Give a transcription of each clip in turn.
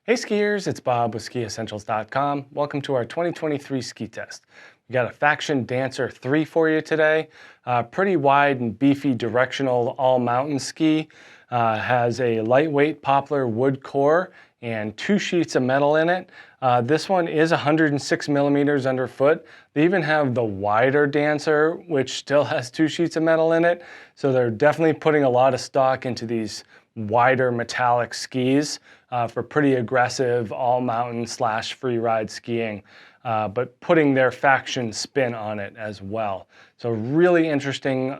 Hey skiers, it's Bob with SkiEssentials.com. Welcome to our 2023 ski test. We got a Faction Dancer 3 for you today. Pretty wide and beefy directional all-mountain ski. Has a lightweight poplar wood core and 2 sheets of metal in it. This one is 106 millimeters underfoot. They even have the wider Dancer, which still has 2 sheets of metal in it. So they're definitely putting a lot of stock into these wider metallic skis for pretty aggressive all mountain / free ride skiing, but putting their Faction spin on it as well. So really interesting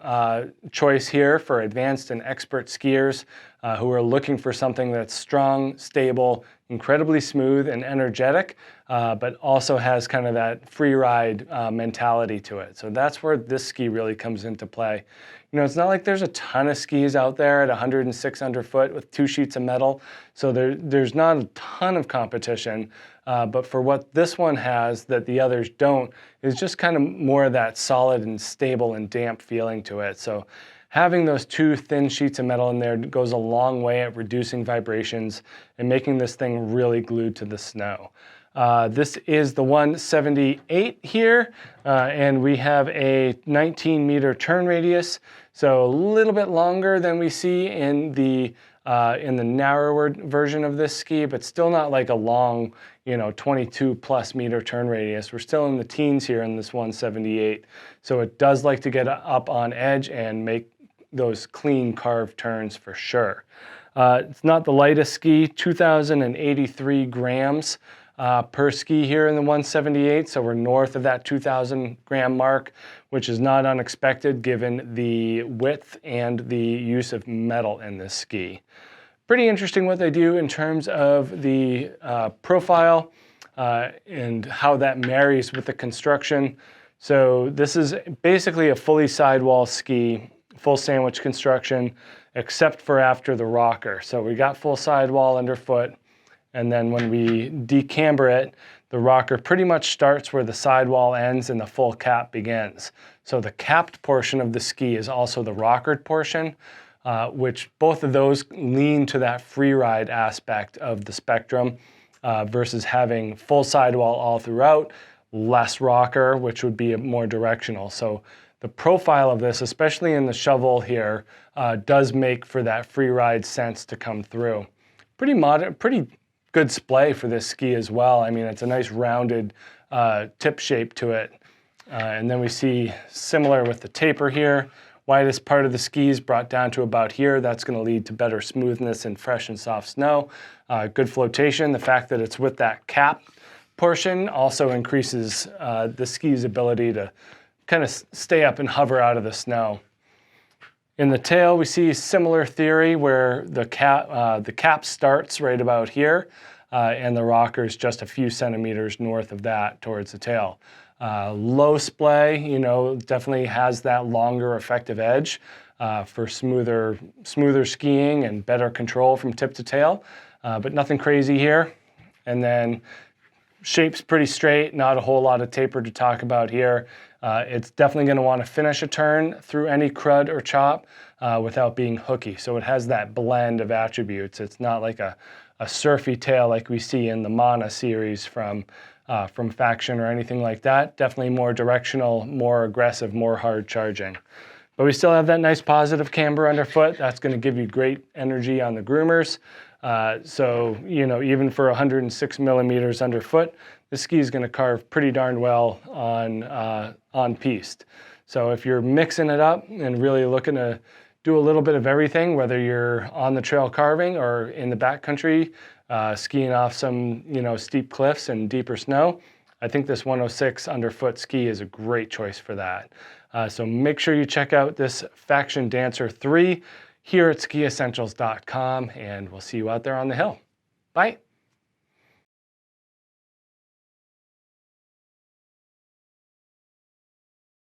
choice here for advanced and expert skiers who are looking for something that's strong, stable, incredibly smooth and energetic, but also has kind of that free ride mentality to it. So that's where this ski really comes into play. You know, it's not like there's a ton of skis out there at 106 underfoot with 2 sheets of metal, so there's not a ton of competition, but for what this one has that the others don't is just kind of more of that solid and stable and damp feeling to it. So having those 2 thin sheets of metal in there goes a long way at reducing vibrations and making this thing really glued to the snow. This is the 178 here, and we have a 19-meter turn radius, so a little bit longer than we see in the narrower version of this ski, but still not like a long, 22+ meter turn radius. We're still in the teens here in this 178, so it does like to get up on edge and make those clean carved turns for sure. It's not the lightest ski, 2,083 grams. Per ski here in the 178, so we're north of that 2,000 gram mark, which is not unexpected given the width and the use of metal in this ski. Pretty interesting what they do in terms of the profile and how that marries with the construction. So this is basically a fully sidewall ski, full sandwich construction, except for after the rocker. So we got full sidewall underfoot. And then when we decamber it, the rocker pretty much starts where the sidewall ends and the full cap begins. So the capped portion of the ski is also the rockered portion, which both of those lean to that free ride aspect of the spectrum versus having full sidewall all throughout, less rocker, which would be more directional. So the profile of this, especially in the shovel here, does make for that free ride sense to come through. Pretty modern, pretty good splay for this ski as well. I mean, it's a nice rounded tip shape to it. And then we see similar with the taper here. Widest part of the ski is brought down to about here. That's going to lead to better smoothness in fresh and soft snow. Good flotation. The fact that it's with that cap portion also increases the ski's ability to kind of stay up and hover out of the snow. In the tail, we see similar theory where the cap starts right about here, and the rocker is just a few centimeters north of that towards the tail. Low splay, definitely has that longer effective edge for smoother skiing and better control from tip to tail, but nothing crazy here. And then shape's pretty straight, not a whole lot of taper to talk about here. It's definitely going to want to finish a turn through any crud or chop without being hooky. So it has that blend of attributes. It's not like a surfy tail like we see in the Mana series from Faction or anything like that. Definitely more directional, more aggressive, more hard charging. But we still have that nice positive camber underfoot. That's going to give you great energy on the groomers. So, even for 106 millimeters underfoot, the ski is going to carve pretty darn well on piste. So if you're mixing it up and really looking to do a little bit of everything, whether you're on the trail carving or in the backcountry, skiing off some steep cliffs and deeper snow, I think this 106 underfoot ski is a great choice for that. So make sure you check out this Faction Dancer 3 here at SkiEssentials.com, and we'll see you out there on the hill. Bye.